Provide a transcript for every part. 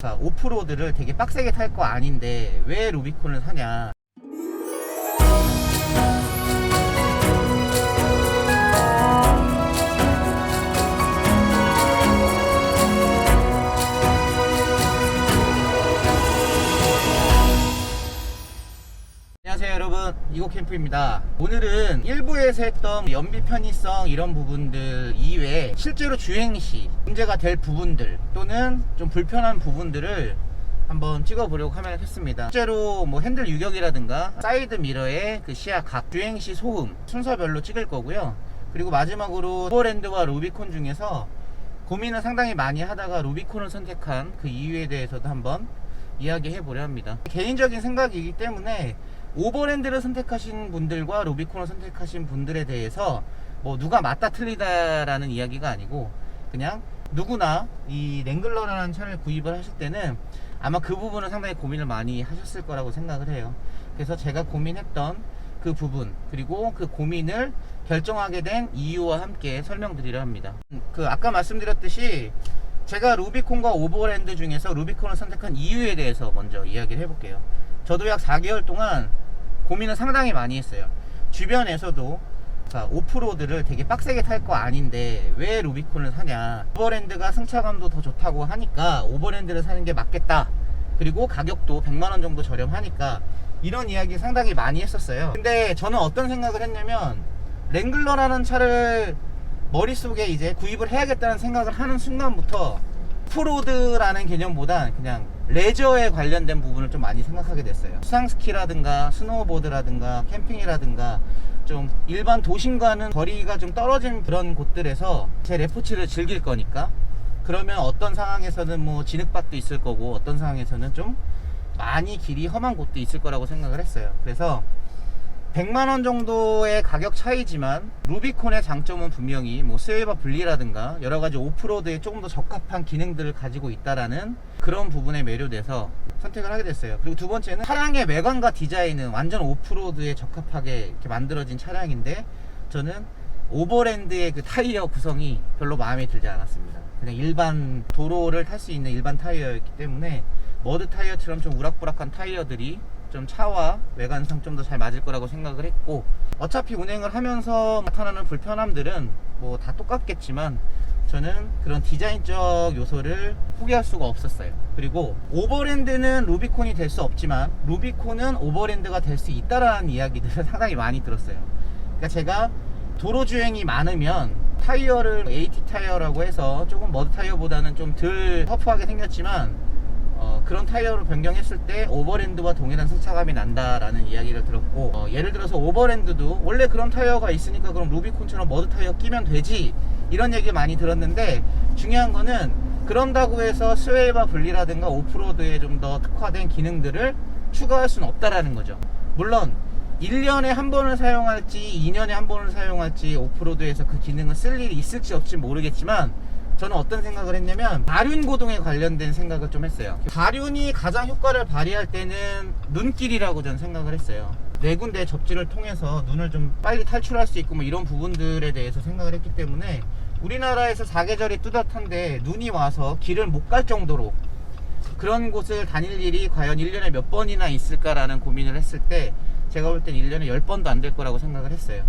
자, 오프로드를 되게 빡세게 탈 거 아닌데 왜 루비콘을 사냐. 안녕하세요 여러분, 이고캠프입니다. 오늘은 일부에서 했던 연비 편의성 이런 부분들 이외에 실제로 주행시 문제가 될 부분들 또는 좀 불편한 부분들을 한번 찍어보려고 카메라를 켰습니다. 실제로 뭐 핸들 유격이라든가 사이드 미러의 그 시야 각, 주행시 소음 순서별로 찍을 거고요. 그리고 마지막으로 오버랜드와 루비콘 중에서 고민을 상당히 많이 하다가 루비콘을 선택한 그 이유에 대해서도 한번 이야기해 보려 합니다. 개인적인 생각이기 때문에 오버랜드를 선택하신 분들과 루비콘을 선택하신 분들에 대해서 뭐 누가 맞다 틀리다라는 이야기가 아니고 그냥 누구나 이 랭글러라는 차를 구입을 하실 때는 아마 그 부분은 상당히 고민을 많이 하셨을 거라고 생각을 해요. 그래서 제가 고민했던 그 부분 그리고 그 고민을 결정하게 된 이유와 함께 설명드리려 합니다. 아까 말씀드렸듯이 제가 루비콘과 오버랜드 중에서 루비콘을 선택한 이유에 대해서 먼저 이야기를 해볼게요. 저도 약 4개월 동안 고민을 상당히 많이 했어요. 주변에서도 자, 오프로드를 되게 빡세게 탈 거 아닌데 왜 루비콘을 사냐, 오버랜드가 승차감도 더 좋다고 하니까 오버랜드를 사는 게 맞겠다, 그리고 가격도 100만원 정도 저렴하니까, 이런 이야기 상당히 많이 했었어요. 근데 저는 어떤 생각을 했냐면 랭글러라는 차를 머릿속에 이제 구입을 해야겠다는 생각을 하는 순간부터 오프로드라는 개념보단 그냥 레저에 관련된 부분을 좀 많이 생각하게 됐어요. 수상스키라든가 스노우보드라든가 캠핑이라든가 좀 일반 도심과는 거리가 좀 떨어진 그런 곳들에서 제 레포츠를 즐길 거니까, 그러면 어떤 상황에서는 뭐 진흙밭도 있을 거고 어떤 상황에서는 좀 많이 길이 험한 곳도 있을 거라고 생각을 했어요. 그래서 100만원 정도의 가격 차이지만 루비콘의 장점은 분명히 뭐 스웨이바 분리라든가 여러가지 오프로드에 조금 더 적합한 기능들을 가지고 있다라는 그런 부분에 매료돼서 선택을 하게 됐어요. 그리고 두 번째는 차량의 외관과 디자인은 완전 오프로드에 적합하게 이렇게 만들어진 차량인데 저는 오버랜드의 그 타이어 구성이 별로 마음에 들지 않았습니다. 그냥 일반 도로를 탈 수 있는 일반 타이어였기 때문에 머드 타이어처럼 좀 우락부락한 타이어들이 좀 차와 외관상 좀 더 잘 맞을 거라고 생각을 했고, 어차피 운행을 하면서 나타나는 불편함들은 뭐 다 똑같겠지만 저는 그런 디자인적 요소를 포기할 수가 없었어요. 그리고 오버랜드는 루비콘이 될 수 없지만 루비콘은 오버랜드가 될 수 있다라는 이야기들을 상당히 많이 들었어요. 그러니까 제가 도로 주행이 많으면 타이어를 AT 타이어라고 해서 조금 머드 타이어보다는 좀 덜 터프하게 생겼지만 그런 타이어로 변경했을 때 오버랜드와 동일한 승차감이 난다라는 이야기를 들었고, 예를 들어서 오버랜드도 원래 그런 타이어가 있으니까 그럼 루비콘처럼 머드 타이어 끼면 되지, 이런 얘기 많이 들었는데 중요한 거는 그런다고 해서 스웨이바 분리라든가 오프로드에 좀 더 특화된 기능들을 추가할 수는 없다라는 거죠. 물론 1년에 한 번을 사용할지 2년에 한 번을 사용할지 오프로드에서 그 기능을 쓸 일이 있을지 없을지 모르겠지만 저는 어떤 생각을 했냐면 가륜 고동에 관련된 생각을 좀 했어요. 가륜이 가장 효과를 발휘할 때는 눈길이라고 저는 생각을 했어요. 네 군데 접지를 통해서 눈을 좀 빨리 탈출할 수 있고 뭐 이런 부분들에 대해서 생각을 했기 때문에 우리나라에서 사계절이 뚜렷한데 눈이 와서 길을 못 갈 정도로 그런 곳을 다닐 일이 과연 1년에 몇 번이나 있을까라는 고민을 했을 때 제가 볼 땐 1년에 10번도 안 될 거라고 생각을 했어요.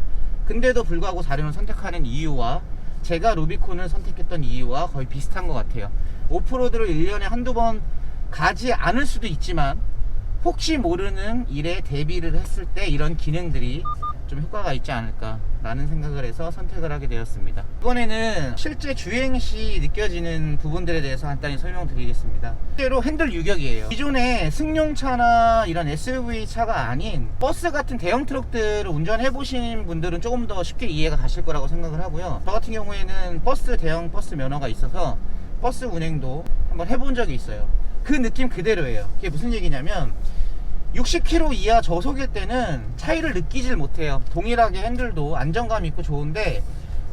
근데도 불구하고 가륜을 선택하는 이유와 제가 루비콘을 선택했던 이유와 거의 비슷한 것 같아요. 오프로드를 1년에 한두 번 가지 않을 수도 있지만 혹시 모르는 일에 대비를 했을 때 이런 기능들이 좀 효과가 있지 않을까 라는 생각을 해서 선택을 하게 되었습니다. 이번에는 실제 주행 시 느껴지는 부분들에 대해서 간단히 설명드리겠습니다. 실제로 핸들 유격이에요. 기존에 승용차나 이런 SUV 차가 아닌 버스 같은 대형 트럭들을 운전해 보신 분들은 조금 더 쉽게 이해가 가실 거라고 생각을 하고요. 저 같은 경우에는 대형 버스 면허가 있어서 버스 운행도 한번 해본 적이 있어요. 그 느낌 그대로예요. 그게 무슨 얘기냐면 60km 이하 저속일 때는 차이를 느끼질 못해요. 동일하게 핸들도 안정감 있고 좋은데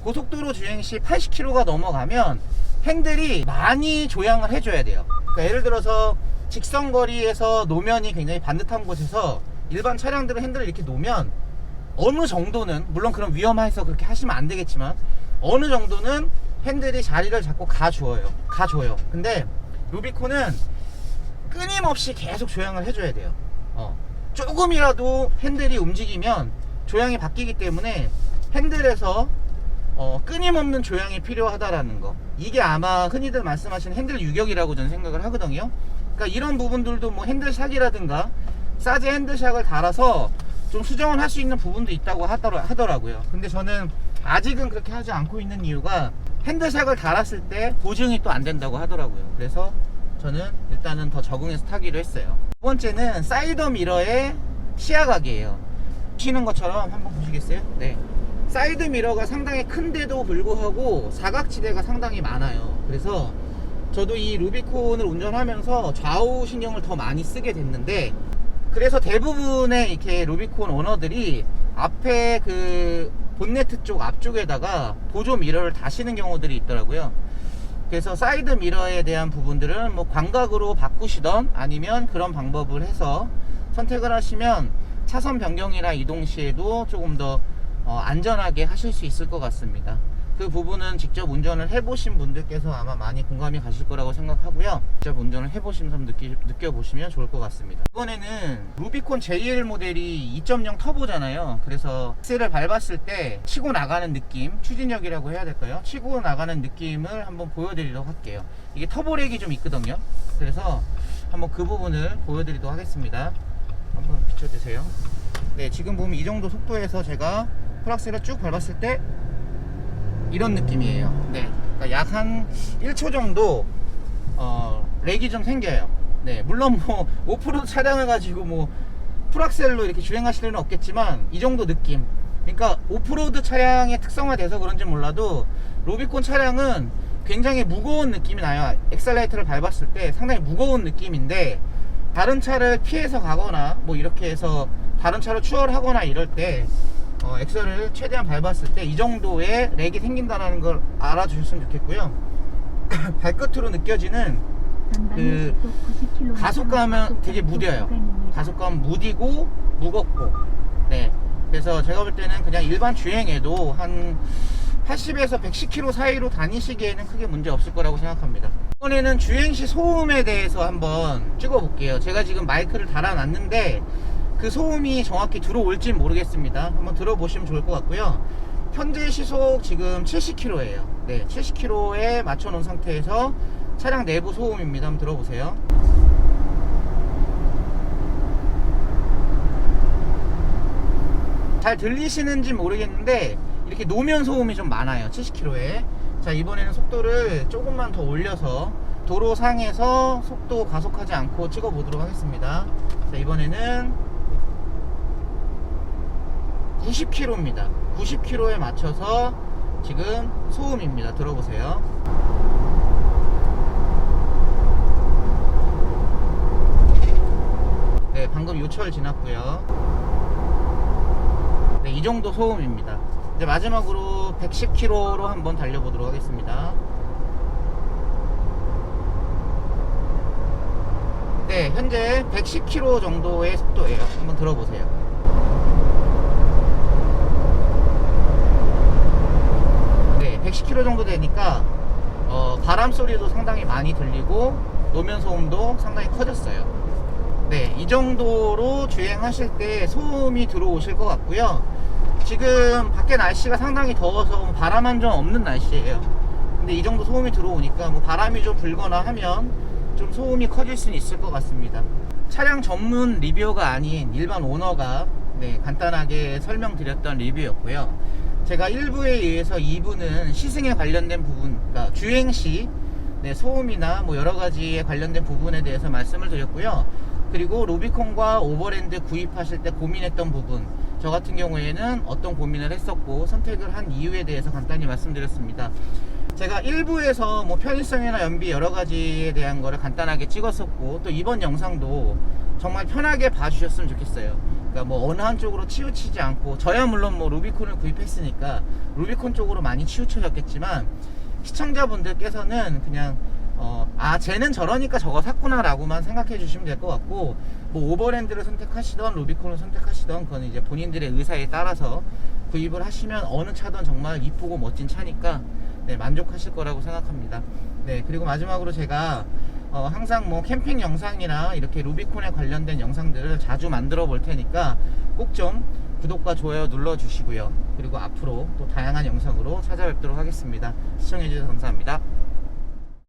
고속도로 주행 시 80km가 넘어가면 핸들이 많이 조향을 해줘야 돼요. 그러니까 예를 들어서 직선거리에서 노면이 굉장히 반듯한 곳에서 일반 차량들은 핸들을 이렇게 놓으면 어느 정도는, 물론 그런 위험해서 그렇게 하시면 안 되겠지만 어느 정도는 핸들이 자리를 잡고 가줘요. 근데 루비콘은 끊임없이 계속 조향을 해줘야 돼요. 조금이라도 핸들이 움직이면 조향이 바뀌기 때문에 핸들에서 끊임없는 조향이 필요하다라는 거, 이게 아마 흔히들 말씀하시는 핸들 유격이라고 저는 생각을 하거든요. 그러니까 이런 부분들도 뭐 핸들샥이라든가 사제 핸들샥을 달아서 좀 수정을 할 수 있는 부분도 있다고 하더라고요. 근데 저는 아직은 그렇게 하지 않고 있는 이유가 핸들샥을 달았을 때 보증이 또 안 된다고 하더라고요. 그래서 저는 일단은 더 적응해서 타기로 했어요. 두 번째는 사이더 미러의 시야각이에요. 보시는 것처럼 한번 보시겠어요? 네. 사이드 미러가 상당히 큰데도 불구하고 사각지대가 상당히 많아요. 그래서 저도 이 루비콘을 운전하면서 좌우 신경을 더 많이 쓰게 됐는데, 그래서 대부분의 이렇게 루비콘 오너들이 앞에 그 본네트 쪽 앞쪽에다가 보조 미러를 다시는 경우들이 있더라고요. 그래서 사이드 미러에 대한 부분들은 뭐 광각으로 바꾸시던 아니면 그런 방법을 해서 선택을 하시면 차선 변경이나 이동 시에도 조금 더 안전하게 하실 수 있을 것 같습니다. 그 부분은 직접 운전을 해보신 분들께서 아마 많이 공감이 가실 거라고 생각하고요. 직접 운전을 해보시면서 느껴보시면 좋을 것 같습니다. 이번에는 루비콘 JL 모델이 2.0 터보잖아요. 그래서 엑셀을 밟았을 때 치고 나가는 느낌, 추진력이라고 해야 될까요? 치고 나가는 느낌을 한번 보여드리도록 할게요. 이게 터보렉이 좀 있거든요. 그래서 한번 그 부분을 보여드리도록 하겠습니다. 한번 비춰주세요. 네, 지금 보면 이 정도 속도에서 제가 풀악셀을 쭉 밟았을 때 이런 느낌이에요. 네, 그러니까 약 한 1초 정도 렉이 좀 생겨요. 네, 물론 뭐 오프로드 차량을 가지고 뭐 풀악셀로 이렇게 주행하실 일은 없겠지만 이 정도 느낌. 그러니까 오프로드 차량의 특성화돼서 그런지 몰라도 루비콘 차량은 굉장히 무거운 느낌이 나요. 엑셀레이터를 밟았을 때 상당히 무거운 느낌인데, 다른 차를 피해서 가거나 뭐 이렇게 해서 다른 차로 추월하거나 이럴 때 엑셀을 최대한 밟았을 때 이 정도의 렉이 생긴다는 걸 알아주셨으면 좋겠고요. 발끝으로 느껴지는 그 가속감은 되게 무뎌요. 가속감은 무디고 무겁고. 네, 그래서 제가 볼 때는 그냥 일반 주행에도 한 80에서 110km 사이로 다니시기에는 크게 문제 없을 거라고 생각합니다. 이번에는 주행시 소음에 대해서 한번 찍어 볼게요. 제가 지금 마이크를 달아놨는데 그 소음이 정확히 들어올지 모르겠습니다. 한번 들어보시면 좋을 것 같고요. 현재 시속 지금 70km예요. 네, 70km에 맞춰 놓은 상태에서 차량 내부 소음입니다. 한번 들어보세요. 잘 들리시는지 모르겠는데 이렇게 노면 소음이 좀 많아요. 70km에. 자, 이번에는 속도를 조금만 더 올려서 도로상에서 속도 가속하지 않고 찍어 보도록 하겠습니다. 자, 이번에는 90km입니다. 90km에 맞춰서 지금 소음입니다. 들어보세요. 네, 방금 요철 지났고요. 네, 이 정도 소음입니다. 이제 마지막으로 110km로 한번 달려보도록 하겠습니다. 네, 현재 110km 정도의 속도예요. 한번 들어보세요. 네, 110km 정도 되니까 바람 소리도 상당히 많이 들리고 노면 소음도 상당히 커졌어요. 네, 이 정도로 주행하실 때 소음이 들어오실 것 같고요. 지금 밖에 날씨가 상당히 더워서 바람 한 점 없는 날씨예요. 근데 이 정도 소음이 들어오니까 뭐 바람이 좀 불거나 하면 좀 소음이 커질 수는 있을 것 같습니다. 차량 전문 리뷰어가 아닌 일반 오너가 간단하게 설명드렸던 리뷰였고요. 제가 1부에 의해서 2부는 시승에 관련된 부분, 그러니까 주행시 소음이나 뭐 여러가지에 관련된 부분에 대해서 말씀을 드렸고요. 그리고 루비콘과 오버랜드 구입하실 때 고민했던 부분, 저 같은 경우에는 어떤 고민을 했었고 선택을 한 이유에 대해서 간단히 말씀드렸습니다. 제가 1부에서 뭐 편의성이나 연비 여러가지에 대한 거를 간단하게 찍었었고, 또 이번 영상도 정말 편하게 봐주셨으면 좋겠어요. 그러니까 뭐 어느 한쪽으로 치우치지 않고, 저야 물론 뭐 루비콘을 구입했으니까 루비콘 쪽으로 많이 치우쳐졌겠지만, 시청자분들께서는 그냥 쟤는 저러니까 저거 샀구나 라고만 생각해 주시면 될 것 같고, 뭐 오버랜드를 선택하시던 루비콘을 선택하시던 그건 이제 본인들의 의사에 따라서 구입을 하시면 어느 차든 정말 이쁘고 멋진 차니까 만족하실 거라고 생각합니다. 네, 그리고 마지막으로 제가 항상 뭐 캠핑 영상이나 이렇게 루비콘에 관련된 영상들을 자주 만들어 볼 테니까 꼭 좀 구독과 좋아요 눌러 주시고요. 그리고 앞으로 또 다양한 영상으로 찾아뵙도록 하겠습니다. 시청해 주셔서 감사합니다.